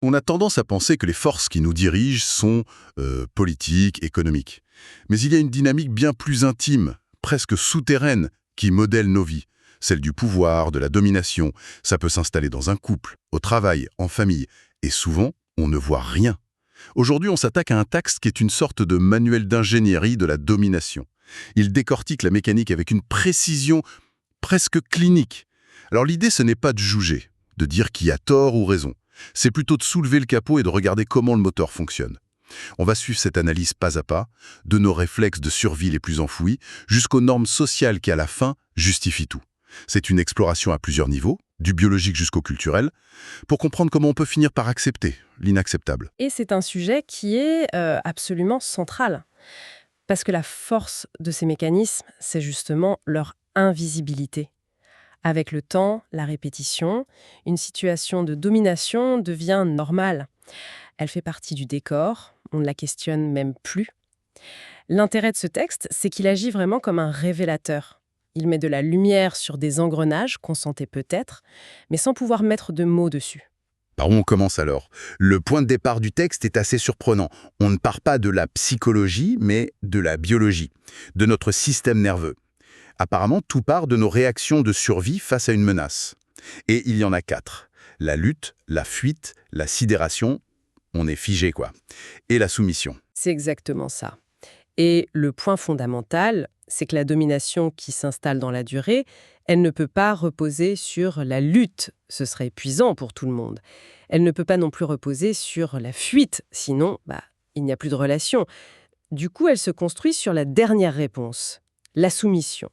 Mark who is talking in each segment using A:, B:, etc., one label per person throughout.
A: On a tendance à penser que les forces qui nous dirigent sont politiques, économiques. Mais il y a une dynamique bien plus intime, presque souterraine, qui modèle nos vies. Celle du pouvoir, de la domination. Ça peut s'installer dans un couple, au travail, en famille. Et souvent, on ne voit rien. Aujourd'hui, on s'attaque à un texte qui est une sorte de manuel d'ingénierie de la domination. Il décortique la mécanique avec une précision presque clinique. Alors l'idée, ce n'est pas de juger, de dire qui a tort ou raison. C'est plutôt de soulever le capot et de regarder comment le moteur fonctionne. On va suivre cette analyse pas à pas, de nos réflexes de survie les plus enfouis, jusqu'aux normes sociales qui, à la fin, justifient tout. C'est une exploration à plusieurs niveaux, du biologique jusqu'au culturel, pour comprendre comment on peut finir par accepter l'inacceptable.
B: Et c'est un sujet qui est absolument central. Parce que la force de ces mécanismes, c'est justement leur invisibilité. Avec le temps, la répétition, une situation de domination devient normale. Elle fait partie du décor, on ne la questionne même plus. L'intérêt de ce texte, c'est qu'il agit vraiment comme un révélateur. Il met de la lumière sur des engrenages qu'on sentait peut-être, mais sans pouvoir mettre de mots dessus.
A: Par où on commence alors? Le point de départ du texte est assez surprenant. On ne part pas de la psychologie, mais de la biologie, de notre système nerveux. Apparemment, tout part de nos réactions de survie face à une menace. Et il y en a 4. La lutte, la fuite, la sidération, on est figé quoi. Et la soumission.
B: C'est exactement ça. Et le point fondamental, c'est que la domination qui s'installe dans la durée, elle ne peut pas reposer sur la lutte. Ce serait épuisant pour tout le monde. Elle ne peut pas non plus reposer sur la fuite, sinon, il n'y a plus de relation. Du coup, elle se construit sur la dernière réponse, la soumission.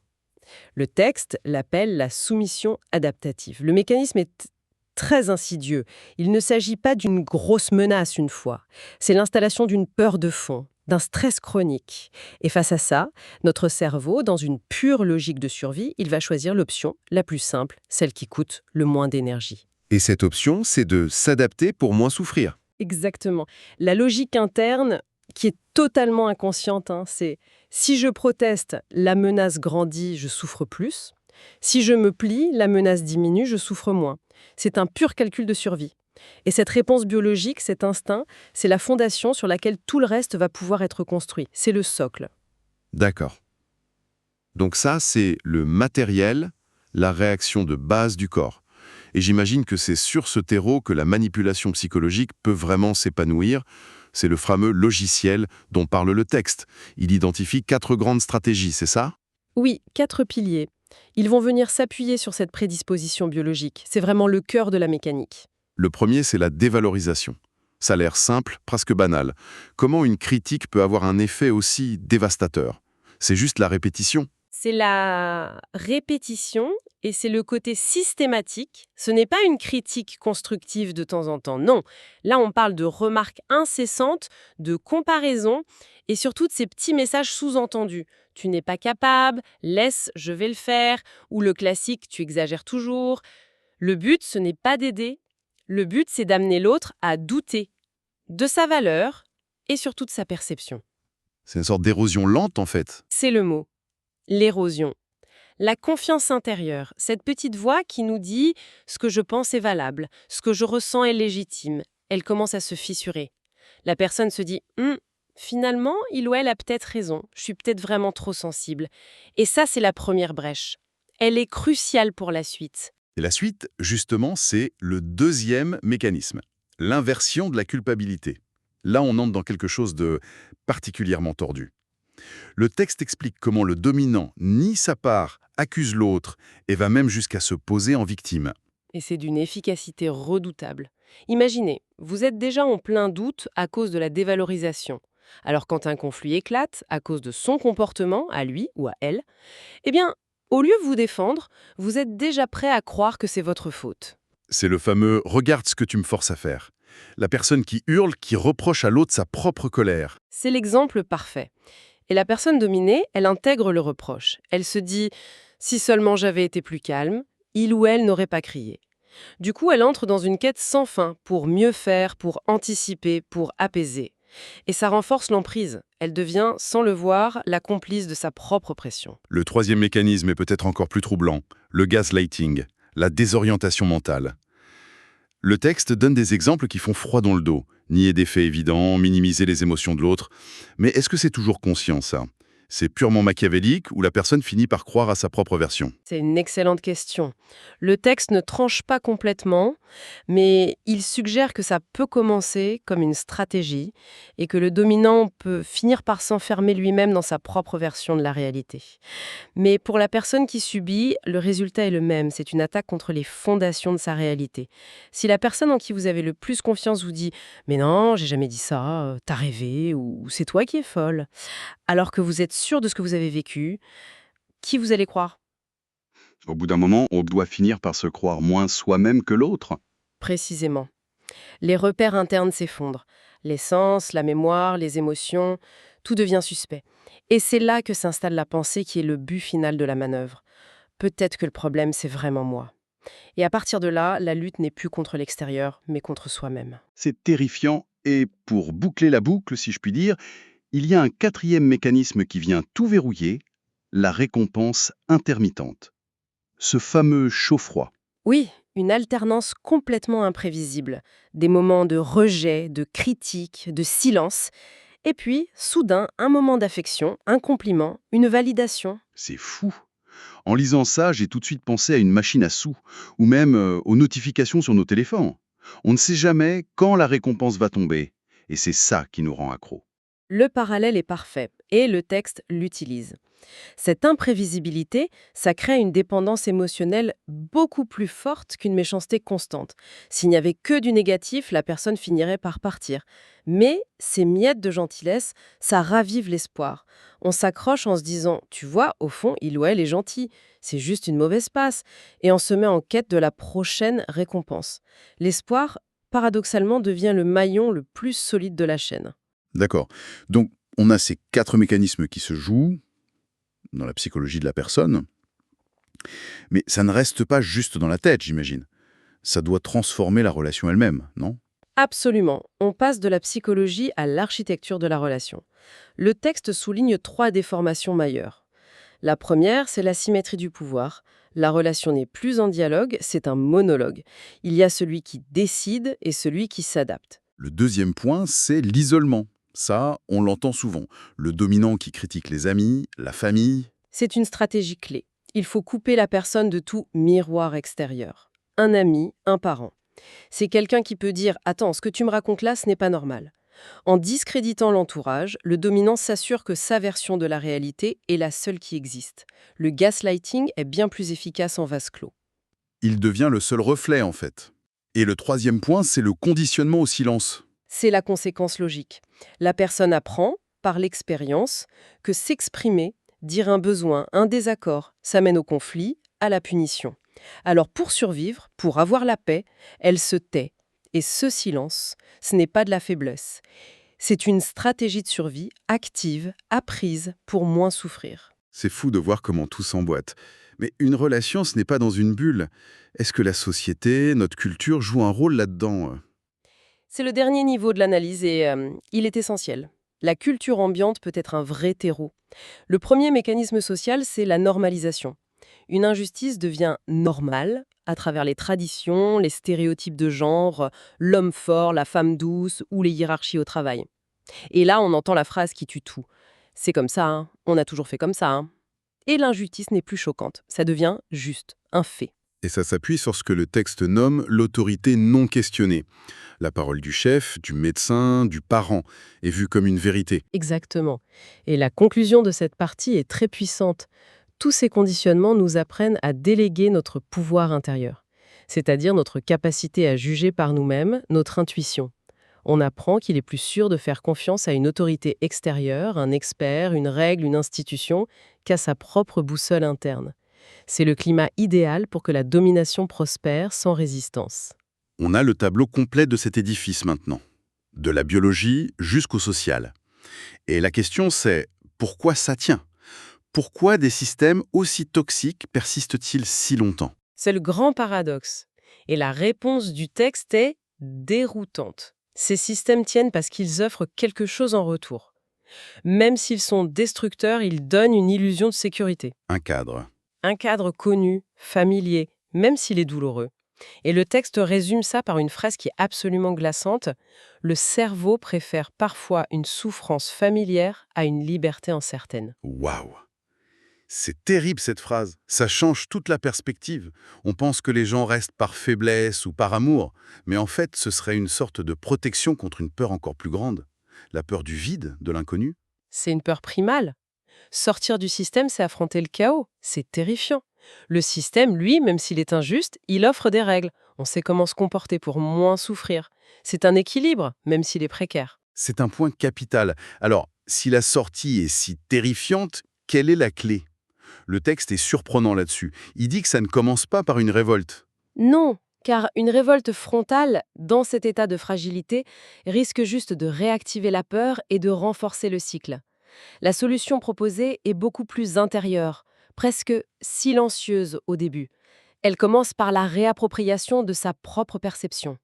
B: Le texte l'appelle la soumission adaptative. Le mécanisme est très insidieux. Il ne s'agit pas d'une grosse menace une fois. C'est l'installation d'une peur de fond, d'un stress chronique. Et face à ça, notre cerveau, dans une pure logique de survie, il va choisir l'option la plus simple, celle qui coûte le moins d'énergie.
C: Et cette option, c'est de s'adapter pour moins souffrir.
B: Exactement. La logique interne, qui est totalement inconsciente, c'est si je proteste, la menace grandit, je souffre plus. Si je me plie, la menace diminue, je souffre moins. C'est un pur calcul de survie. Et cette réponse biologique, cet instinct, c'est la fondation sur laquelle tout le reste va pouvoir être construit. C'est le socle.
C: D'accord. Donc ça, c'est le matériel, la réaction de base du corps. Et j'imagine que c'est sur ce terreau que la manipulation psychologique peut vraiment s'épanouir. C'est le fameux logiciel dont parle le texte. Il identifie 4 grandes stratégies, c'est ça?
B: Oui, 4 piliers. Ils vont venir s'appuyer sur cette prédisposition biologique. C'est vraiment le cœur de la mécanique.
C: Le premier, c'est la dévalorisation. Ça a l'air simple, presque banal. Comment une critique peut avoir un effet aussi dévastateur? C'est juste la répétition.
B: C'est la répétition et c'est le côté systématique. Ce n'est pas une critique constructive de temps en temps, non. Là, on parle de remarques incessantes, de comparaisons et surtout de ces petits messages sous-entendus. Tu n'es pas capable, laisse, je vais le faire, ou le classique, tu exagères toujours. Le but, ce n'est pas d'aider. Le but, c'est d'amener l'autre à douter de sa valeur et surtout de sa perception.
C: C'est une sorte d'érosion lente, en fait.
B: C'est le mot. L'érosion. La confiance intérieure, cette petite voix qui nous dit « ce que je pense est valable, ce que je ressens est légitime », elle commence à se fissurer. La personne se dit « finalement, il ou elle a peut-être raison, je suis peut-être vraiment trop sensible ». Et ça, c'est la première brèche. Elle est cruciale pour la suite.
C: Et la suite, justement, c'est le deuxième mécanisme, l'inversion de la culpabilité. Là, on entre dans quelque chose de particulièrement tordu. Le texte explique comment le dominant nie sa part, accuse l'autre et va même jusqu'à se poser en victime.
B: Et c'est d'une efficacité redoutable. Imaginez, vous êtes déjà en plein doute à cause de la dévalorisation. Alors quand un conflit éclate, à cause de son comportement, à lui ou à elle, eh bien, au lieu de vous défendre, vous êtes déjà prêt à croire que c'est votre faute.
C: C'est le fameux « regarde ce que tu me forces à faire ». La personne qui hurle, qui reproche à l'autre sa propre colère.
B: C'est l'exemple parfait. Et la personne dominée, elle intègre le reproche. Elle se dit « si seulement j'avais été plus calme, il ou elle n'aurait pas crié ». Du coup, elle entre dans une quête sans fin pour mieux faire, pour anticiper, pour apaiser. Et ça renforce l'emprise. Elle devient, sans le voir, la complice de sa propre pression.
C: Le troisième mécanisme est peut-être encore plus troublant, le gaslighting, la désorientation mentale.
A: Le texte donne des exemples qui font froid dans le dos. Nier des faits évidents, minimiser les émotions de l'autre. Mais est-ce que c'est toujours conscient, ça? C'est purement machiavélique ou la personne finit par croire à sa propre version?
B: C'est une excellente question. Le texte ne tranche pas complètement, mais il suggère que ça peut commencer comme une stratégie et que le dominant peut finir par s'enfermer lui-même dans sa propre version de la réalité. Mais pour la personne qui subit, le résultat est le même. C'est une attaque contre les fondations de sa réalité. Si la personne en qui vous avez le plus confiance vous dit « Mais non, j'ai jamais dit ça, t'as rêvé » ou « C'est toi qui es folle », alors que vous êtes sûr de ce que vous avez vécu, qui vous allez croire?
D: Au bout d'un moment, on doit finir par se croire moins soi-même que l'autre.
B: Précisément. Les repères internes s'effondrent. Les sens, la mémoire, les émotions, tout devient suspect. Et c'est là que s'installe la pensée qui est le but final de la manœuvre. Peut-être que le problème, c'est vraiment moi. Et à partir de là, la lutte n'est plus contre l'extérieur, mais contre soi-même.
D: C'est terrifiant et pour boucler la boucle, si je puis dire, il y a un quatrième mécanisme qui vient tout verrouiller, la récompense intermittente. Ce fameux chaud-froid.
B: Oui, une alternance complètement imprévisible. Des moments de rejet, de critique, de silence. Et puis, soudain, un moment d'affection, un compliment, une validation.
D: C'est fou. En lisant ça, j'ai tout de suite pensé à une machine à sous, ou même aux notifications sur nos téléphones. On ne sait jamais quand la récompense va tomber, et c'est ça qui nous rend accros.
B: Le parallèle est parfait, et le texte l'utilise. Cette imprévisibilité, ça crée une dépendance émotionnelle beaucoup plus forte qu'une méchanceté constante. S'il n'y avait que du négatif, la personne finirait par partir. Mais ces miettes de gentillesse, ça ravive l'espoir. On s'accroche en se disant « Tu vois, au fond, il ou elle est gentil. C'est juste une mauvaise passe. » Et on se met en quête de la prochaine récompense. L'espoir, paradoxalement, devient le maillon le plus solide de la chaîne.
A: D'accord. Donc, on a ces 4 mécanismes qui se jouent dans la psychologie de la personne. Mais ça ne reste pas juste dans la tête, j'imagine. Ça doit transformer la relation elle-même, non?
B: Absolument. On passe de la psychologie à l'architecture de la relation. Le texte souligne 3 déformations majeures. La première, c'est la symétrie du pouvoir. La relation n'est plus en dialogue, c'est un monologue. Il y a celui qui décide et celui qui s'adapte.
A: Le deuxième point, c'est l'isolement. Ça, on l'entend souvent. Le dominant qui critique les amis, la famille.
B: C'est une stratégie clé. Il faut couper la personne de tout miroir extérieur. Un ami, un parent. C'est quelqu'un qui peut dire « Attends, ce que tu me racontes là, ce n'est pas normal ». En discréditant l'entourage, le dominant s'assure que sa version de la réalité est la seule qui existe. Le gaslighting est bien plus efficace en vase clos.
A: Il devient le seul reflet, en fait. Et le troisième point, c'est le conditionnement au silence.
B: C'est la conséquence logique. La personne apprend, par l'expérience, que s'exprimer, dire un besoin, un désaccord, ça mène au conflit, à la punition. Alors pour survivre, pour avoir la paix, elle se tait. Et ce silence, ce n'est pas de la faiblesse. C'est une stratégie de survie active, apprise pour moins souffrir.
A: C'est fou de voir comment tout s'emboîte. Mais une relation, ce n'est pas dans une bulle. Est-ce que la société, notre culture joue un rôle là-dedans?
B: C'est le dernier niveau de l'analyse et il est essentiel. La culture ambiante peut être un vrai terreau. Le premier mécanisme social, c'est la normalisation. Une injustice devient normale à travers les traditions, les stéréotypes de genre, l'homme fort, la femme douce ou les hiérarchies au travail. Et là, on entend la phrase qui tue tout. C'est comme ça, hein. On a toujours fait comme ça. Hein. Et l'injustice n'est plus choquante. Ça devient juste un fait.
A: Et ça s'appuie sur ce que le texte nomme l'autorité non questionnée. La parole du chef, du médecin, du parent est vue comme une vérité.
B: Exactement. Et la conclusion de cette partie est très puissante. Tous ces conditionnements nous apprennent à déléguer notre pouvoir intérieur, c'est-à-dire notre capacité à juger par nous-mêmes, notre intuition. On apprend qu'il est plus sûr de faire confiance à une autorité extérieure, un expert, une règle, une institution, qu'à sa propre boussole interne. C'est le climat idéal pour que la domination prospère sans résistance.
A: On a le tableau complet de cet édifice maintenant, de la biologie jusqu'au social. Et la question c'est, pourquoi ça tient? Pourquoi des systèmes aussi toxiques persistent-ils si longtemps?
B: C'est le grand paradoxe. Et la réponse du texte est déroutante. Ces systèmes tiennent parce qu'ils offrent quelque chose en retour. Même s'ils sont destructeurs, ils donnent une illusion de sécurité.
A: Un cadre.
B: Un cadre connu, familier, même s'il est douloureux. Et le texte résume ça par une phrase qui est absolument glaçante. Le cerveau préfère parfois une souffrance familière à une liberté incertaine.
A: Waouh! C'est terrible cette phrase. Ça change toute la perspective. On pense que les gens restent par faiblesse ou par amour, mais en fait, ce serait une sorte de protection contre une peur encore plus grande. La peur du vide, de l'inconnu.
B: C'est une peur primale. Sortir du système, c'est affronter le chaos. C'est terrifiant. Le système, lui, même s'il est injuste, il offre des règles. On sait comment se comporter pour moins souffrir. C'est un équilibre, même s'il est précaire.
A: C'est un point capital. Alors, si la sortie est si terrifiante, quelle est la clé? Le texte est surprenant là-dessus. Il dit que ça ne commence pas par une révolte.
B: Non, car une révolte frontale, dans cet état de fragilité, risque juste de réactiver la peur et de renforcer le cycle. La solution proposée est beaucoup plus intérieure, presque silencieuse au début. Elle commence par la réappropriation de sa propre perception.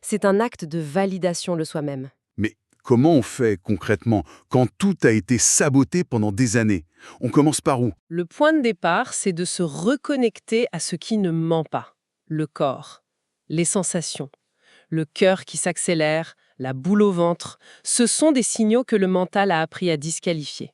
B: C'est un acte de validation de soi-même.
A: Mais comment on fait concrètement quand tout a été saboté pendant des années? On commence par où?
B: Le point de départ, c'est de se reconnecter à ce qui ne ment pas. Le corps, les sensations, le cœur qui s'accélère, la boule au ventre, ce sont des signaux que le mental a appris à disqualifier.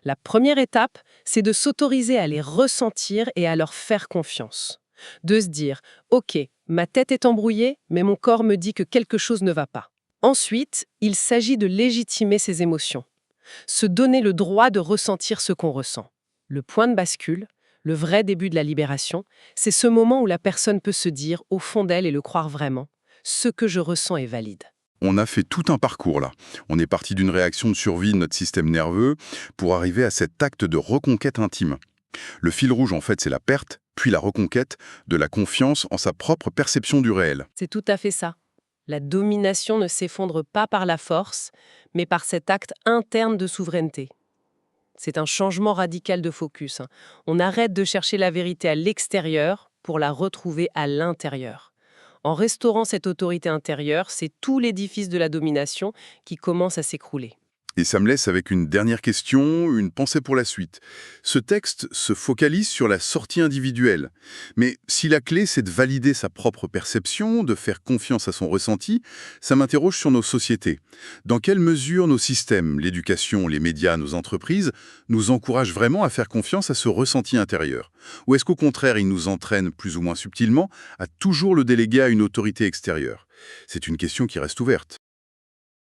B: La première étape, c'est de s'autoriser à les ressentir et à leur faire confiance. De se dire « Ok, ma tête est embrouillée, mais mon corps me dit que quelque chose ne va pas ». Ensuite, il s'agit de légitimer ses émotions. Se donner le droit de ressentir ce qu'on ressent. Le point de bascule, le vrai début de la libération, c'est ce moment où la personne peut se dire, au fond d'elle et le croire vraiment, « Ce que je ressens est valide ».
A: On a fait tout un parcours là. On est parti d'une réaction de survie de notre système nerveux pour arriver à cet acte de reconquête intime. Le fil rouge, en fait, c'est la perte, puis la reconquête de la confiance en sa propre perception du réel.
B: C'est tout à fait ça. La domination ne s'effondre pas par la force, mais par cet acte interne de souveraineté. C'est un changement radical de focus. On arrête de chercher la vérité à l'extérieur pour la retrouver à l'intérieur. En restaurant cette autorité intérieure, c'est tout l'édifice de la domination qui commence à s'écrouler.
A: Et ça me laisse avec une dernière question, une pensée pour la suite. Ce texte se focalise sur la sortie individuelle. Mais si la clé, c'est de valider sa propre perception, de faire confiance à son ressenti, ça m'interroge sur nos sociétés. Dans quelle mesure nos systèmes, l'éducation, les médias, nos entreprises, nous encouragent vraiment à faire confiance à ce ressenti intérieur? Ou est-ce qu'au contraire, ils nous entraînent plus ou moins subtilement à toujours le déléguer à une autorité extérieure? C'est une question qui reste ouverte.